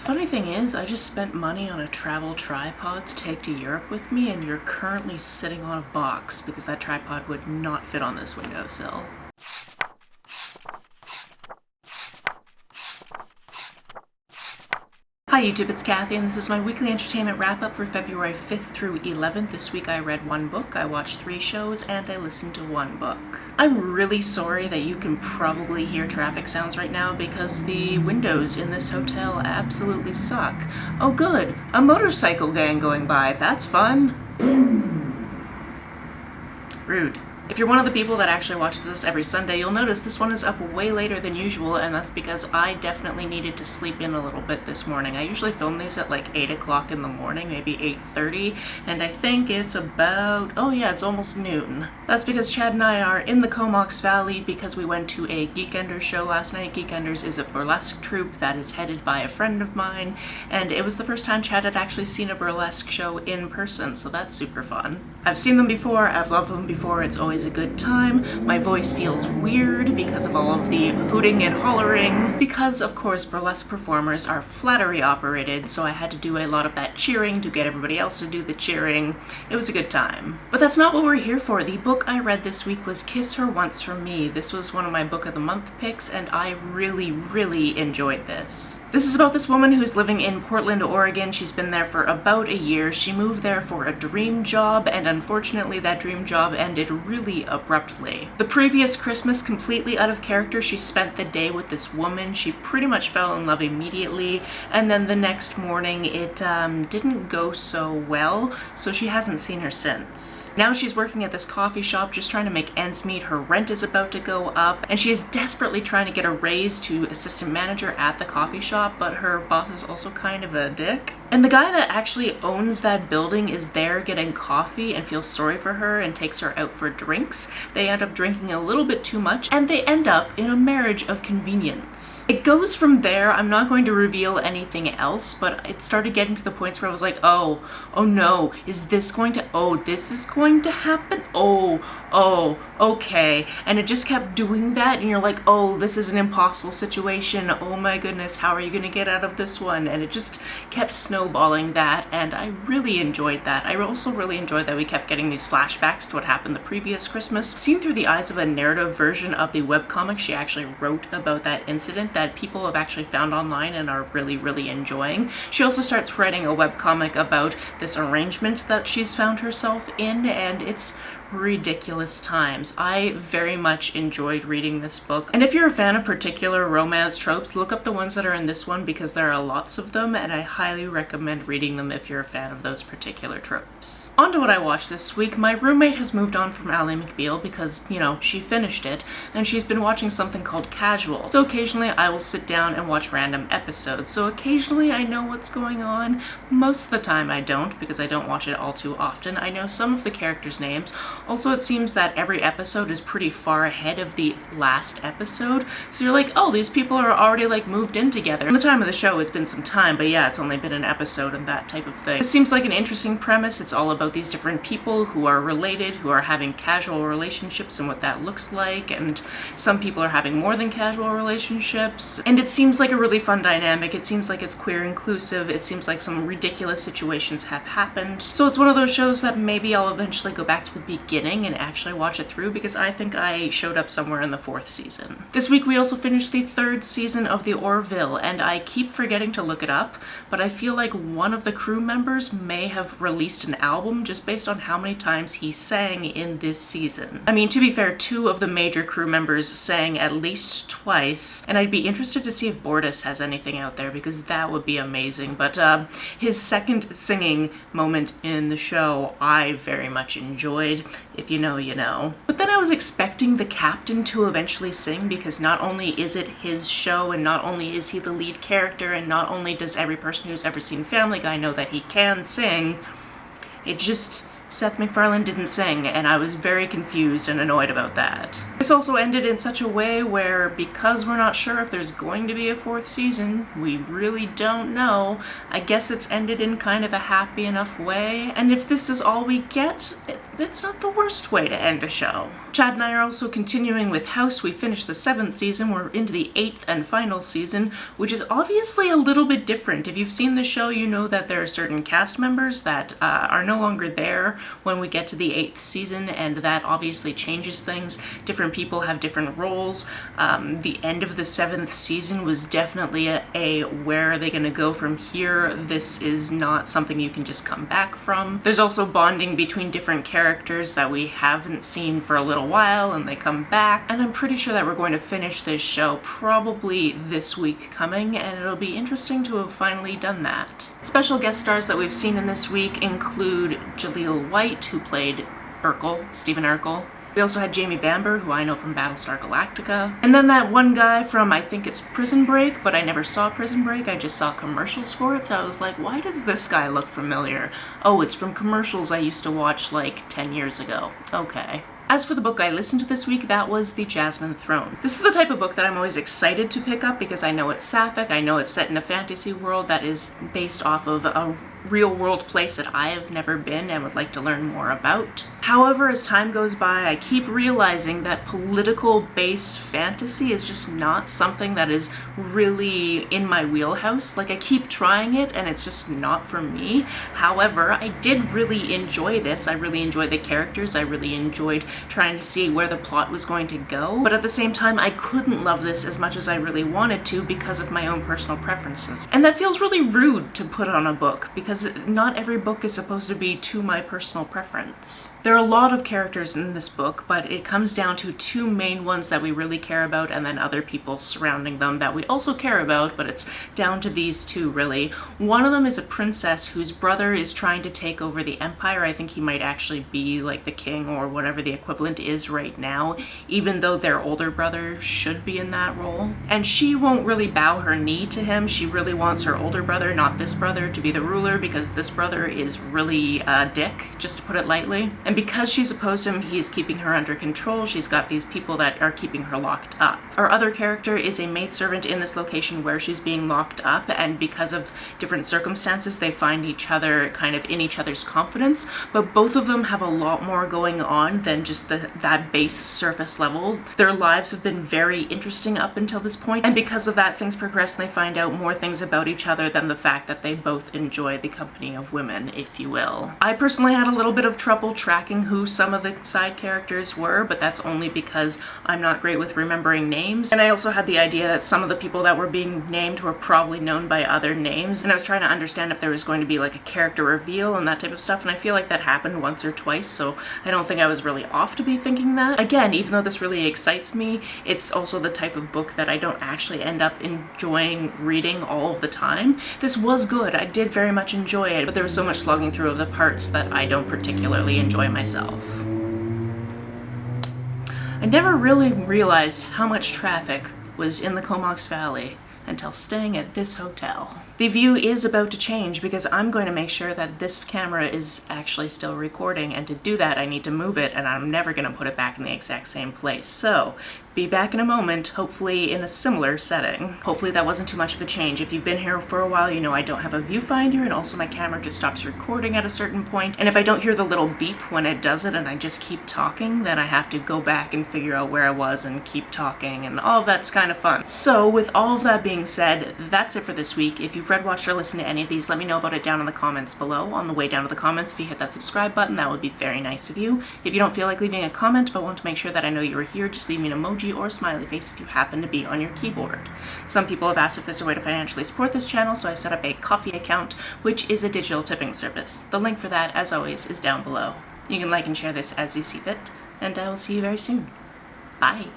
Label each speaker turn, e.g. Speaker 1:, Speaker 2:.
Speaker 1: Funny thing is, I just spent money on a travel tripod to take to Europe with me, and you're currently sitting on a box because that tripod would not fit on this windowsill. Hi YouTube, it's Kathy, and this is my weekly entertainment wrap-up for February 5th through 11th. This week I read one book, I watched 3 shows, and I listened to one book. I'm really sorry that you can probably hear traffic sounds right now because the windows in this hotel absolutely suck. Oh good, a motorcycle gang going by, that's fun. Rude. If you're one of the people that actually watches this every Sunday, you'll notice this one is up way later than usual, and that's because I definitely needed to sleep in a little bit this morning. I usually film these at like 8 o'clock in the morning, maybe 8:30, and I think it's about, oh yeah, it's almost noon. That's because Chad and I are in the Comox Valley because we went to a Geekenders show last night. Geekenders is a burlesque troupe that is headed by a friend of mine, and it was the first time Chad had actually seen a burlesque show in person, so that's super fun. I've seen them before, I've loved them before, it's always a good time. My voice feels weird because of all of the hooting and hollering, because of course burlesque performers are flattery operated, so I had to do a lot of that cheering to get everybody else to do the cheering. It was a good time. But that's not what we're here for. The book I read this week was Kiss Her Once from Me. This was one of my book of the month picks, and I really enjoyed this. This is about this woman who's living in Portland, Oregon. She's been there for about a year. She moved there for a dream job, and unfortunately that dream job ended really abruptly. The previous Christmas, completely out of character, she spent the day with this woman. She pretty much fell in love immediately, and then the next morning it didn't go so well, so she hasn't seen her since. Now she's working at this coffee shop just trying to make ends meet. Her rent is about to go up, and she is desperately trying to get a raise to assistant manager at the coffee shop, but her boss is also kind of a dick. And the guy that actually owns that building is there getting coffee and feels sorry for her and takes her out for drinks. They end up drinking a little bit too much, and they end up in a marriage of convenience. It goes from there. I'm not going to reveal anything else, but it started getting to the points where I was like, oh no, is this going to, oh, this is going to happen? Oh, okay. And it just kept doing that, and you're like, oh, this is an impossible situation. Oh my goodness, how are you gonna get out of this one? And it just kept snowballing that, and I really enjoyed that. I also really enjoyed that we kept getting these flashbacks to what happened the previous Christmas, seen through the eyes of a narrative version of the webcomic she actually wrote about that incident that people have actually found online and are really enjoying. She also starts writing a webcomic about this arrangement that she's found herself in, and it's ridiculous times. I very much enjoyed reading this book, and if you're a fan of particular romance tropes, look up the ones that are in this one because there are lots of them, and I highly recommend reading them if you're a fan of those particular tropes. On to what I watched this week. My roommate has moved on from Ally McBeal because, you know, she finished it, and she's been watching something called Casual. So occasionally I will sit down and watch random episodes. So occasionally I know what's going on. Most of the time I don't, because I don't watch it all too often. I know some of the characters' names. Also, it seems that every episode is pretty far ahead of the last episode, so you're like, oh, these people are already like moved in together. From the time of the show, it's been some time, but yeah, it's only been an episode and that type of thing. This seems like an interesting premise. It's all about these different people who are related, who are having casual relationships and what that looks like, and some people are having more than casual relationships, and it seems like a really fun dynamic. It seems like it's queer inclusive. It seems like some ridiculous situations have happened, so it's one of those shows that maybe I'll eventually go back to the beginning and actually watch it through, because I think I showed up somewhere in the 4th season. This week we also finished the 3rd season of the Orville, and I keep forgetting to look it up, but I feel like one of the crew members may have released an album just based on how many times he sang in this season. I mean, to be fair, 2 of the major crew members sang at least twice, and I'd be interested to see if Bortus has anything out there, because that would be amazing. But his second singing moment in the show I very much enjoyed. If you know, you know. But then I was expecting the captain to eventually sing, because not only is it his show, and not only is he the lead character, and not only does every person who's ever seen Family Guy know that he can sing, it just Seth MacFarlane didn't sing, and I was very confused and annoyed about that. This also ended in such a way where, because we're not sure if there's going to be a 4th season, we really don't know, I guess it's ended in kind of a happy enough way, and if this is all we get, it's not the worst way to end a show. Chad and I are also continuing with House. We finished the 7th season, we're into the 8th and final season, which is obviously a little bit different. If you've seen the show, you know that there are certain cast members that are no longer there when we get to the 8th season, and that obviously changes things. Different people have different roles. The end of the 7th season was definitely a where are they going to go from here? This is not something you can just come back from. There's also bonding between different characters that we haven't seen for a little while, and they come back, and I'm pretty sure that we're going to finish this show probably this week coming, and it'll be interesting to have finally done that. Special guest stars that we've seen in this week include Jaleel White, who played Urkel, Stephen Urkel. We also had Jamie Bamber, who I know from Battlestar Galactica. And then that one guy from, I think it's Prison Break, but I never saw Prison Break, I just saw commercials for it, so I was like, why does this guy look familiar? Oh, it's from commercials I used to watch like 10 years ago. Okay. As for the book I listened to this week, that was The Jasmine Throne. This is the type of book that I'm always excited to pick up because I know it's sapphic, I know it's set in a fantasy world that is based off of a real-world place that I have never been and would like to learn more about. However, as time goes by, I keep realizing that political-based fantasy is just not something that is really in my wheelhouse. Like, I keep trying it, and it's just not for me. However, I did really enjoy this. I really enjoyed the characters. I really enjoyed trying to see where the plot was going to go. But at the same time, I couldn't love this as much as I really wanted to because of my own personal preferences. And that feels really rude to put on a book, because not every book is supposed to be to my personal preference. There are a lot of characters in this book, but it comes down to 2 main ones that we really care about, and then other people surrounding them that we also care about, but it's down to these 2 really. One of them is a princess whose brother is trying to take over the empire. I think he might actually be like the king or whatever the equivalent is right now, even though their older brother should be in that role. And she won't really bow her knee to him. She really wants her older brother, not this brother, to be the ruler, because this brother is really a dick, just to put it lightly. And because she's opposed to him, he's keeping her under control. She's got these people that are keeping her locked up. Our other character is a maidservant in this location where she's being locked up, and because of different circumstances, they find each other kind of in each other's confidence, but both of them have a lot more going on than just that base surface level. Their lives have been very interesting up until this point, and because of that, things progress and they find out more things about each other than the fact that they both enjoy the company of women, if you will. I personally had a little bit of trouble tracking who some of the side characters were, but that's only because I'm not great with remembering names. And I also had the idea that some of the people that were being named were probably known by other names, and I was trying to understand if there was going to be like a character reveal and that type of stuff, and I feel like that happened once or twice, so I don't think I was really off to be thinking that. Again, even though this really excites me, it's also the type of book that I don't actually end up enjoying reading all of the time. This was good, I did very much enjoy it, but there was so much slogging through of the parts that I don't particularly enjoy myself. I never really realized how much traffic was in the Comox Valley until staying at this hotel. The view is about to change because I'm going to make sure that this camera is actually still recording, and to do that I need to move it, and I'm never going to put it back in the exact same place. So, be back in a moment, hopefully in a similar setting. Hopefully that wasn't too much of a change. If you've been here for a while, you know I don't have a viewfinder, and also my camera just stops recording at a certain point, and if I don't hear the little beep when it does it and I just keep talking, then I have to go back and figure out where I was and keep talking, and all of that's kind of fun. So with all of that being said, that's it for this week. If you've read, watched, or listened to any of these, let me know about it down in the comments below. On the way down to the comments, if you hit that subscribe button, that would be very nice of you. If you don't feel like leaving a comment but want to make sure that I know you were here, just leave me an emoji or a smiley face if you happen to be on your keyboard. Some people have asked if there's a way to financially support this channel, so I set up a Ko-fi account, which is a digital tipping service. The link for that, as always, is down below. You can like and share this as you see fit, and I will see you very soon. Bye!